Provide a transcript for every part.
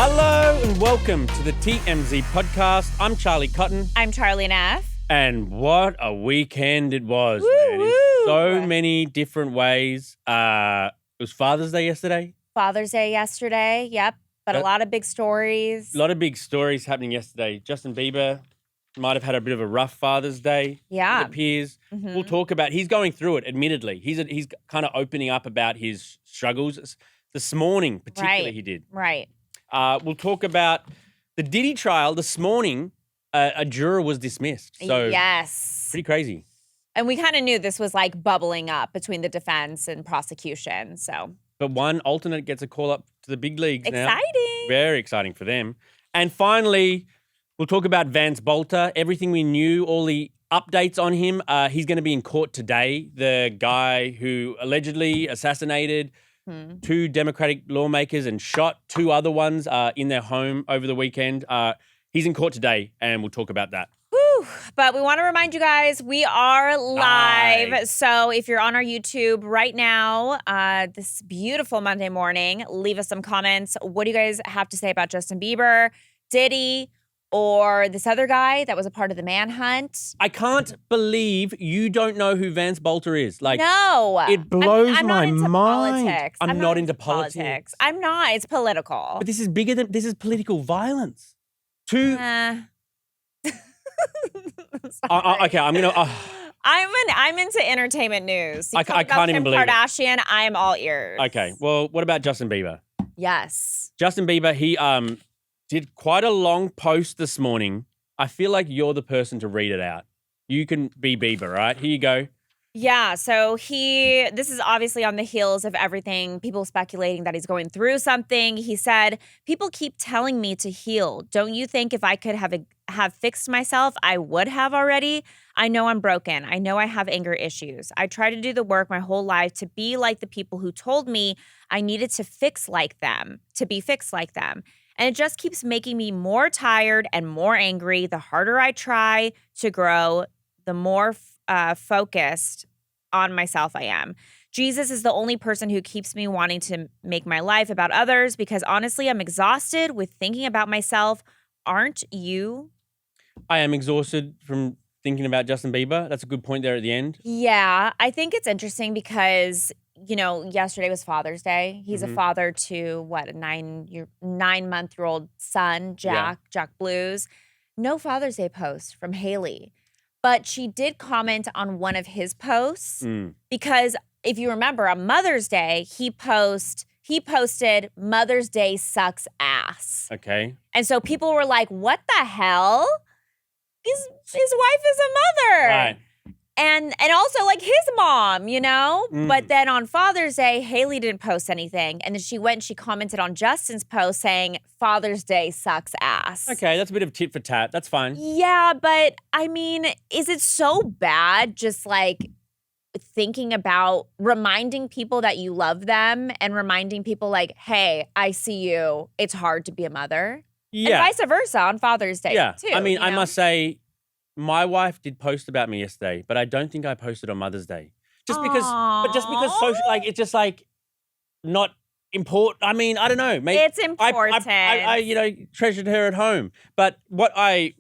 Hello and welcome to the TMZ podcast. I'm Charlie Cotton. I'm Charlie Neff. And what a weekend it was, man. In so many different ways. It was Father's Day yesterday. Father's Day yesterday, yep. But a lot of big stories. A lot of big stories happening yesterday. Justin Bieber might have had a bit of a rough Father's Day. Yeah. It appears. Mm-hmm. We'll talk about, he's going through it, admittedly. He's kind of opening up about his struggles. This morning, particularly, he did. Right. We'll talk about the Diddy trial. This morning, a juror was dismissed. So yes. Pretty crazy. And we kind of knew this was like bubbling up between the defense and prosecution. So. But one alternate gets a call up to the big leagues now. Exciting. Very exciting for them. And finally, we'll talk about Vance Balta. Everything we knew, all the updates on him. He's going to be in court today. The guy who allegedly assassinated two Democratic lawmakers and shot two other ones in their home over the weekend. He's in court today, and we'll talk about that. Whew. But we want to remind you guys, we are live. So if you're on our YouTube right now, this beautiful Monday morning, leave us some comments. What do you guys have to say about Justin Bieber, Diddy, or this other guy that was a part of the manhunt? I can't believe you don't know who Vance Boelter is. Like, no. It blows I'm my not into mind. Politics. I'm not into politics. I'm not. It's political. But this is bigger than, this is political violence. Sorry. Okay, I'm going to... I'm into entertainment news. I can't even believe Kardashian, I'm all ears. Okay, well, what about Justin Bieber? Yes. Justin Bieber, he did quite a long post this morning. I feel like you're the person to read it out. You can be Bieber, right? Here you go. Yeah, so this is obviously on the heels of everything, people speculating that he's going through something. He said, people keep telling me to heal. Don't you think if I could have fixed myself, I would have already? I know I'm broken. I know I have anger issues. I try to do the work my whole life to be like the people who told me I needed to fix like them, to be fixed like them. And it just keeps making me more tired and more angry. The harder I try to grow, the more focused on myself I am. Jesus is the only person who keeps me wanting to make my life about others because honestly, I'm exhausted with thinking about myself. Aren't you? I am exhausted from thinking about Justin Bieber. That's a good point there at the end. Yeah, I think it's interesting because, you know, yesterday was Father's Day. He's a father to, a 9-month-old son, Jack Blues. No Father's Day post from Haley. But she did comment on one of his posts because if you remember on Mother's Day, he posted Mother's Day sucks ass. Okay. And so people were like, what the hell? His wife is a mother. Right. And also like his mom, you know? But then on Father's Day, Haley didn't post anything. And then she went and she commented on Justin's post saying, Father's Day sucks ass. Okay, that's a bit of tit for tat. That's fine. Yeah, but I mean, is it so bad just like thinking about reminding people that you love them and reminding people like, hey, I see you. It's hard to be a mother. Yeah. And vice versa on Father's Day too. I mean, you know? I must say, my wife did post about me yesterday, but I don't think I posted on Mother's Day. Just because social, like, it's just like not important. I mean, I don't know. Maybe it's important. I treasured her at home. But what I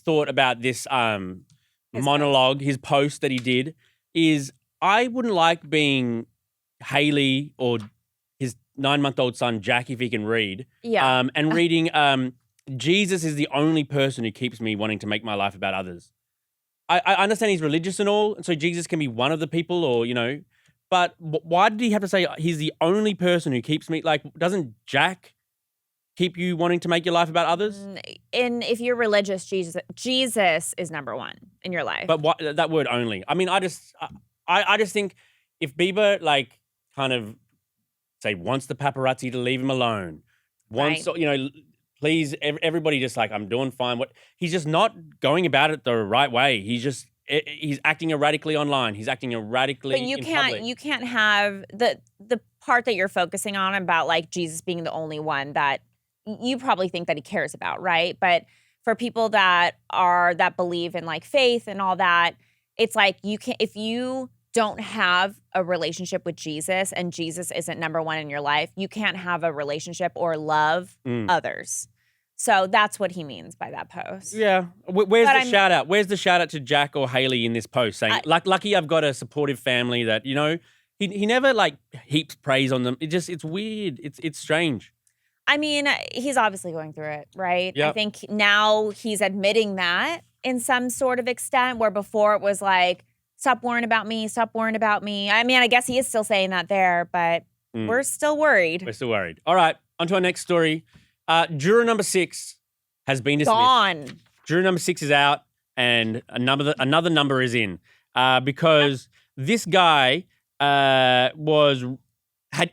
thought about this monologue, his post that he did, is I wouldn't like being Haley or his 9-month-old son Jack, if he can read. Yeah. And reading. Jesus is the only person who keeps me wanting to make my life about others. I understand he's religious and all, and so Jesus can be one of the people or, but why did he have to say he's the only person who keeps me? Like, doesn't Jack keep you wanting to make your life about others? If you're religious, Jesus is number one in your life. But what, that word only. I mean, I just think if Bieber, like, kind of, say, wants the paparazzi to leave him alone, wants, please, everybody just like, I'm doing fine. He's just not going about it the right way. He's acting erratically online. He's acting erratically in public. You can't have the part that you're focusing on about like Jesus being the only one that you probably think that he cares about, right? But for people that believe in like faith and all that, it's like if you don't have a relationship with Jesus and Jesus isn't number one in your life, you can't have a relationship or love others. So that's what he means by that post. Yeah. Where's the shout out? Where's the shout out to Jack or Haley in this post saying, lucky I've got a supportive family that, you know, he never like heaps praise on them. It's weird. It's strange. I mean, he's obviously going through it, right? Yep. I think now he's admitting that in some sort of extent, where before it was like, stop worrying about me, stop worrying about me. I mean, I guess he is still saying that there, but we're still worried. We're still worried. All right, on to our next story. Juror number 6 has been dismissed. Gone. Juror number 6 is out, and another number is in because this guy had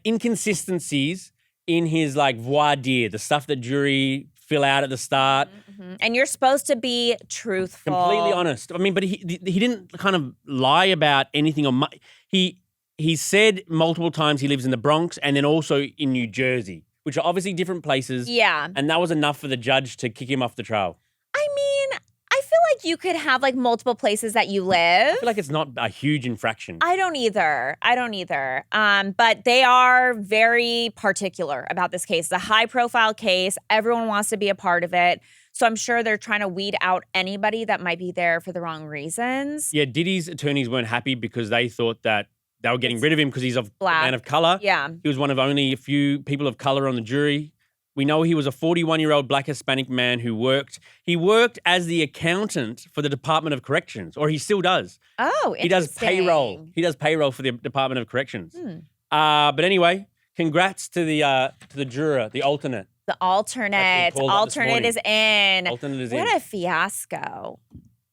inconsistencies in his like voir dire, the stuff that jury fill out at the start. Mm-hmm. And you're supposed to be truthful. Completely honest. I mean, but he didn't kind of lie about anything. He said multiple times he lives in the Bronx and then also in New Jersey, which are obviously different places. Yeah. And that was enough for the judge to kick him off the trial. I mean, I feel like you could have like multiple places that you live. I feel like it's not a huge infraction. I don't either. But they are very particular about this case. It's a high-profile case. Everyone wants to be a part of it. So I'm sure they're trying to weed out anybody that might be there for the wrong reasons. Yeah, Diddy's attorneys weren't happy because they thought that they were getting rid of him because he's a man of color. Yeah. He was one of only a few people of color on the jury. We know he was a 41-year-old black Hispanic man who worked as the accountant for the Department of Corrections, or he still does. Oh, He does payroll. He does payroll for the Department of Corrections. But anyway, congrats to the juror, the alternate. The alternate is in. Alternate is in. What a fiasco.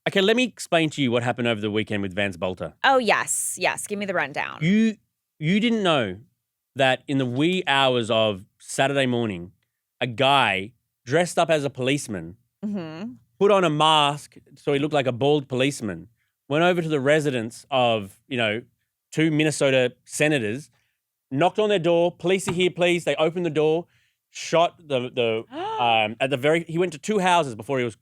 Okay, let me explain to you what happened over the weekend with Vance Balta. Oh, yes. Give me the rundown. You didn't know that in the wee hours of Saturday morning, a guy dressed up as a policeman, put on a mask so he looked like a bald policeman, went over to the residence of, 2 Minnesota senators, knocked on their door, police are here, please. They opened the door, shot he went to 2 houses before he was,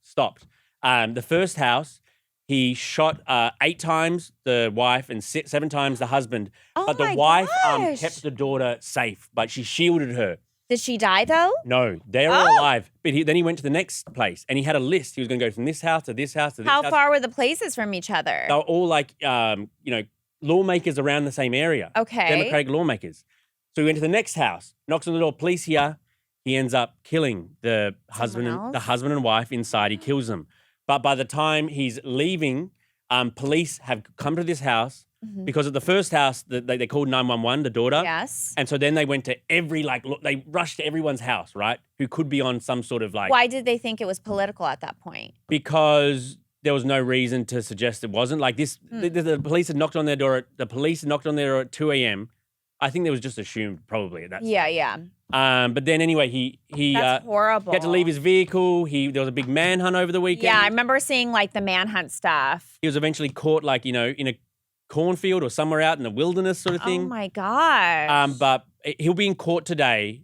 stopped. The first house, he shot 8 times the wife and 7 times the husband. Oh, but the wife kept the daughter safe, but she shielded her. Did she die, though? No, they're all alive. But then he went to the next place, and he had a list. He was going to go from this house to this house to this house. How far were the places from each other? They were all like, lawmakers around the same area. Okay. Democratic lawmakers. So he went to the next house, knocks on the door, police here. He ends up killing the husband and wife inside. He kills them. But by the time he's leaving, police have come to this house because at the first house, they called 911, the daughter. Yes. And so then they went to they rushed to everyone's house, right? Who could be on some sort of like. Why did they think it was political at that point? Because there was no reason to suggest it wasn't. Like this, the police had knocked on their door. The police knocked on their door at 2 a.m. I think there was just assumed probably at that. Yeah. But then anyway, he That's horrible. He had to leave his vehicle. There was a big manhunt over the weekend. Yeah, I remember seeing like the manhunt stuff. He was eventually caught like, in a cornfield or somewhere out in the wilderness sort of thing. Oh my gosh. But he'll be in court today.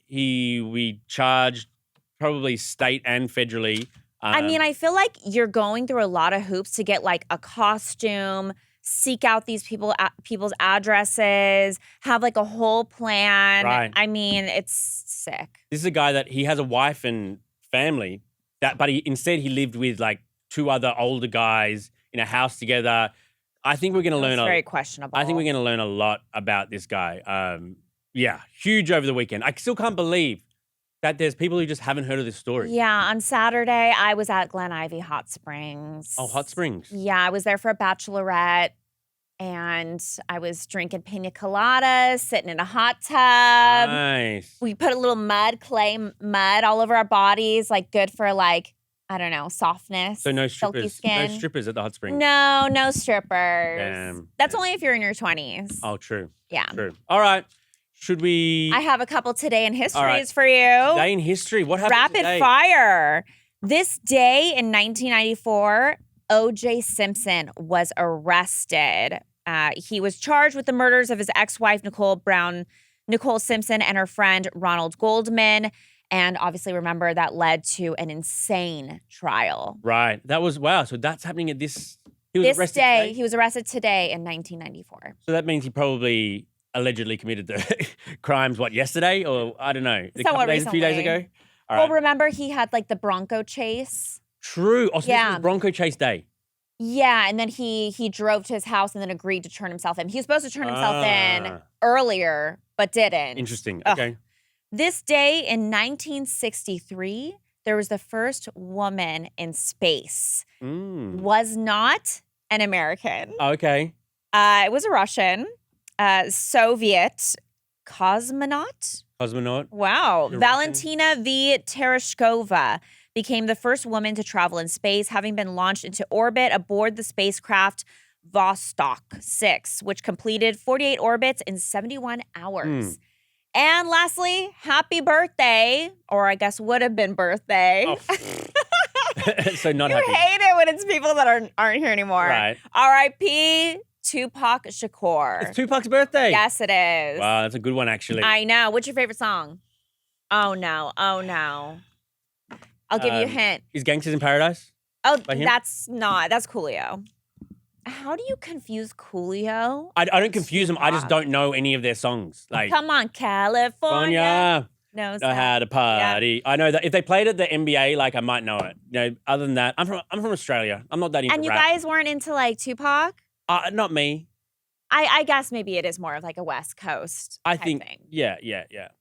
He will be charged probably state and federally. I mean, I feel like you're going through a lot of hoops to get like a costume, seek out these people's addresses, have like a whole plan. Right. I mean, it's sick. This is a guy that he has a wife and family, but instead he lived with like 2 other older guys in a house together. I think we're going to learn. Very questionable. I think we're going to learn a lot about this guy. Huge over the weekend. I still can't believe that there's people who just haven't heard of this story. Yeah, on Saturday, I was at Glen Ivy Hot Springs. Oh, Hot Springs. Yeah, I was there for a bachelorette, and I was drinking pina coladas, sitting in a hot tub. Nice. We put a little clay mud all over our bodies, like good for like, I don't know, softness. So no silky strippers. skin. No strippers at the Hot Springs. No strippers. Damn. That's only if you're in your 20s. Oh, true. Yeah. True. All right. Should we? I have a couple today in histories right. for you. Today in history. What happened Rapid today? fire. This day in 1994, O.J. Simpson was arrested. He was charged with the murders of his ex-wife, Nicole Simpson, and her friend, Ronald Goldman. And obviously, remember, that led to an insane trial. Right. That was, wow. So that's happening at this He was This arrested day, today? he was arrested today in 1994. So that means he probably allegedly committed the crimes, yesterday? Or I don't know. Somewhat A few days recently. ago? All Well, right. remember he had like the Bronco chase? True. Oh, so this Yeah. was Bronco Chase Day. Yeah, and then he drove to his house and then agreed to turn himself in. He was supposed to turn himself in Ah. earlier, but didn't. Interesting. Ugh. Okay. This day in 1963, there was the first woman in space. Was not an American. Okay. It was a Russian, Soviet cosmonaut. Cosmonaut. Wow. You're Valentina V. Tereshkova became the first woman to travel in space, having been launched into orbit aboard the spacecraft Vostok 6, which completed 48 orbits in 71 hours. And lastly, happy birthday, or I guess would have been birthday. Oh. So not You happy. hate it when it's people that aren't here anymore. Right. R.I.P. Tupac Shakur. It's Tupac's birthday. Yes, it is. Wow, that's a good one, actually. I know. What's your favorite song? Oh, no. Oh, no. I'll give you a hint. Is Gangsters in Paradise? Oh, by him? that's Coolio. How do you confuse Coolio? I don't confuse them. I just don't know any of their songs. Like, Come on, California. California, Knows know how to party. I know that if they played at the NBA, I might know it. Other than that, I'm from Australia. I'm not that into And you rap. guys weren't into Tupac? Not me. I guess maybe it is more of a West Coast I type think. thing. Yeah.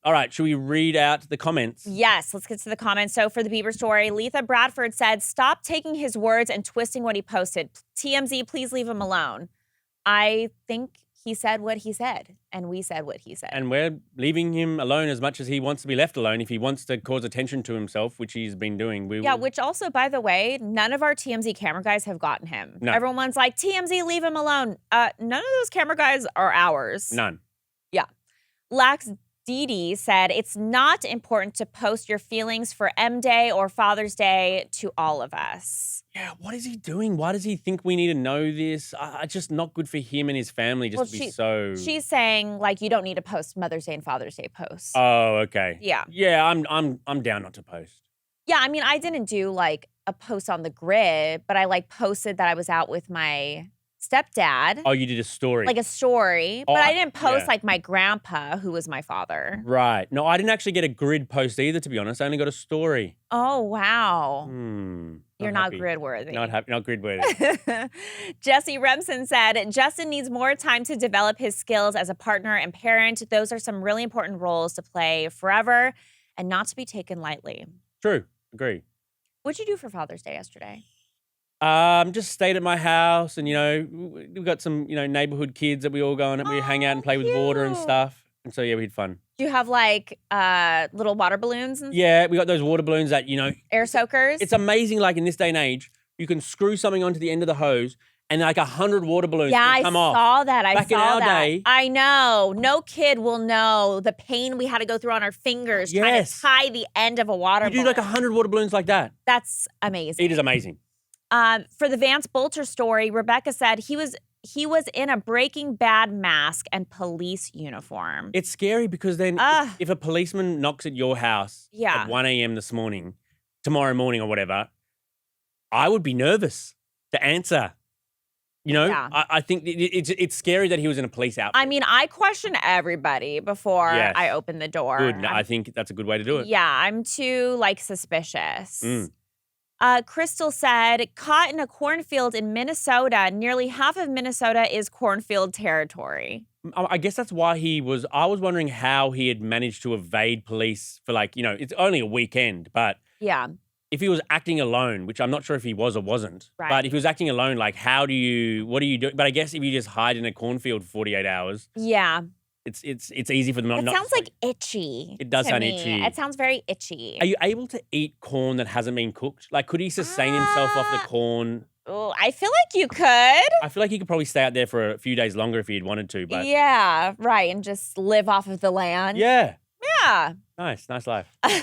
All right. Should we read out the comments? Yes, let's get to the comments. So for the Bieber story, Letha Bradford said, "Stop taking his words and twisting what he posted. TMZ, please leave him alone." I think he said what he said, and we said what he said. And we're leaving him alone as much as he wants to be left alone. If he wants to cause attention to himself, which he's been doing, we will. Which also, by the way, none of our TMZ camera guys have gotten him. No. Everyone's like, TMZ, leave him alone. None of those camera guys are ours. None. Yeah. Lax Didi said, "It's not important to post your feelings for M Day or Father's Day to all of us." Yeah, what is he doing? Why does he think we need to know this? It's just not good for him and his family to be so... She's saying, you don't need to post Mother's Day and Father's Day posts. Oh, okay. Yeah. Yeah, I'm down not to post. Yeah, I mean, I didn't do, a post on the grid, but I, posted that I was out with my stepdad. Oh, you did a story. A story. Oh, but I didn't post, yeah. my grandpa, who was my father. Right. No, I didn't actually get a grid post either, to be honest. I only got a story. Oh, wow. You're not happy. grid worthy. Not happy. Not grid worthy. Jesse Remsen said, "Justin needs more time to develop his skills as a partner and parent. Those are some really important roles to play forever and not to be taken lightly." True. Agree. What'd you do for Father's Day yesterday? Just stayed at my house and, we've got some, neighborhood kids that we all go and we hang out and play with water and cute. stuff. And so, yeah, we had fun. Do you have little water balloons and Yeah, we got those water balloons that, air soakers? it's amazing. In this day and age, you can screw something onto the end of the hose and 100 water balloons can come off. saw that. Back in our day- I know. No kid will know the pain we had to go through on our fingers trying Yes. to tie the end of a water You do balloon. 100 water balloons like that. That's amazing. It is amazing. For the Vance Boelter story, Rebecca said he was in a Breaking Bad mask and police uniform. It's scary because then Ugh. if a policeman knocks at your house Yeah. at 1 a.m. tomorrow morning or whatever, I would be nervous to answer. Yeah. I think it's scary that he was in a police outfit. I mean, I question everybody before Yes. I open the door. Good. No, I think that's a good way to do it. Yeah, I'm too suspicious. Mm. Crystal said, "Caught in a cornfield in Minnesota. Nearly half of Minnesota is cornfield territory." I guess that's why I was wondering how he had managed to evade police for it's only a weekend, but Yeah. if he was acting alone, which I'm not sure if he was or wasn't, Right. but if he was acting alone, what do you do? But I guess if you just hide in a cornfield for 48 hours, Yeah. it's easy for them not. It sounds itchy. It does to sound me. itchy. It sounds very itchy. Are you able to eat corn that hasn't been cooked? Could he sustain himself off the corn? Oh, I feel like you could. I feel like he could probably stay out there for a few days longer if he had wanted to, but Yeah, right. And just live off of the land. yeah. Yeah. Nice life. A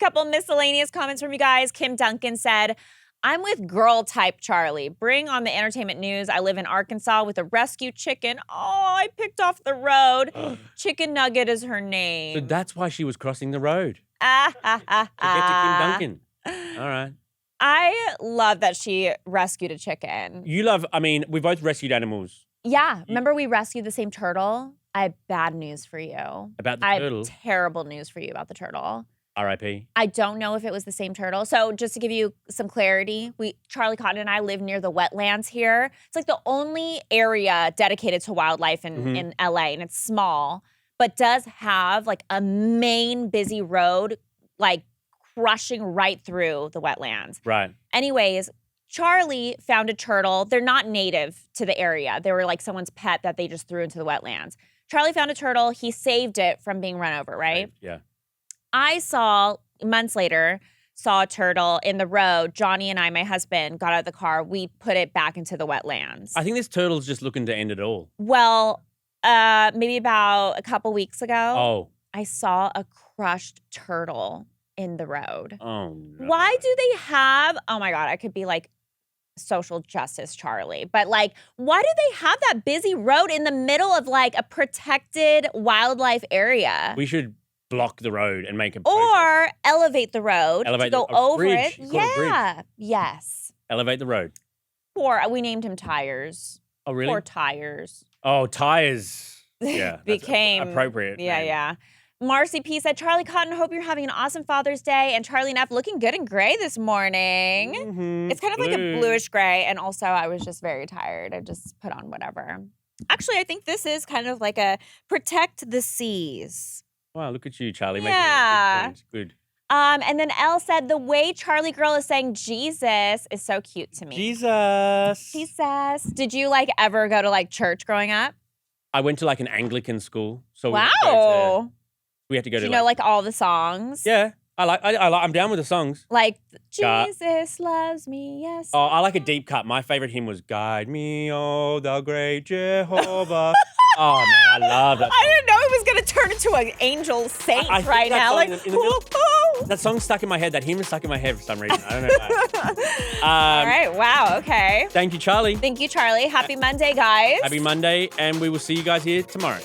couple miscellaneous comments from you guys. Kim Duncan said, "I'm with girl type Charlie. Bring on the entertainment news. I live in Arkansas with a rescue chicken. Oh, I picked off the road. Chicken Nugget is her name." So that's why she was crossing the road Ah, ah, ah, to get to Kim Duncan. All right. I love that she rescued a chicken. We both rescued animals. Yeah. Remember we rescued the same turtle? I have bad news for you. About the I turtle? have terrible news for you about the turtle. R.I.P. I don't know if it was the same turtle. So just to give you some clarity, Charlie Cotton and I live near the wetlands here. It's like the only area dedicated to wildlife in LA, and it's small, but does have like a main busy road, like crushing right through the wetlands. Right. Anyways, Charlie found a turtle. They're not native to the area. They were like someone's pet that they just threw into the wetlands. Charlie found a turtle. He saved it from being run over, right? Yeah. I months later, saw a turtle in the road. Johnny and I, my husband, got out of the car. We put it back into the wetlands. I think this turtle's just looking to end it all. Well, maybe about a couple weeks ago, I saw a crushed turtle in the road. Oh, no. Why do they have, oh my God, I could be like social justice Charlie, but like, why do they have that busy road in the middle of like a protected wildlife area? We should block the road and make a or elevate the road to go over bridge. it. Yeah. Yes. Elevate the road. Or we named him Tires. Oh, really? Or Tires. Oh, Tires. Yeah. Became appropriate. Yeah, name. yeah. Marcy P said, Charlie Cotton, hope you're having an awesome Father's Day. And Charlie Neff looking good and gray this morning. Mm-hmm. It's kind of like a bluish gray. And also, I was just very tired. I just put on whatever. Actually, I think this is kind of like a protect the seas. Wow, look at you, Charlie. Yeah. Making good. And then Elle said, the way Charlie Girl is saying Jesus is so cute to me. Jesus. Did you like ever go to like church growing up? I went to like an Anglican school. So wow. We had to go to you know like all the songs? Yeah. I'm down with the songs. Like, Jesus loves me, yes. Oh, I like a deep cut. My favorite hymn was Guide Me, oh, the great Jehovah. Oh, man, I love that song. I didn't know it was going to turn into an angel saint right now. Like, that song stuck in my head. That hymn is stuck in my head for some reason. I don't know why. All right, wow, okay. Thank you, Charlie. Thank you, Charlie. Happy Monday, guys. Happy Monday, and we will see you guys here tomorrow.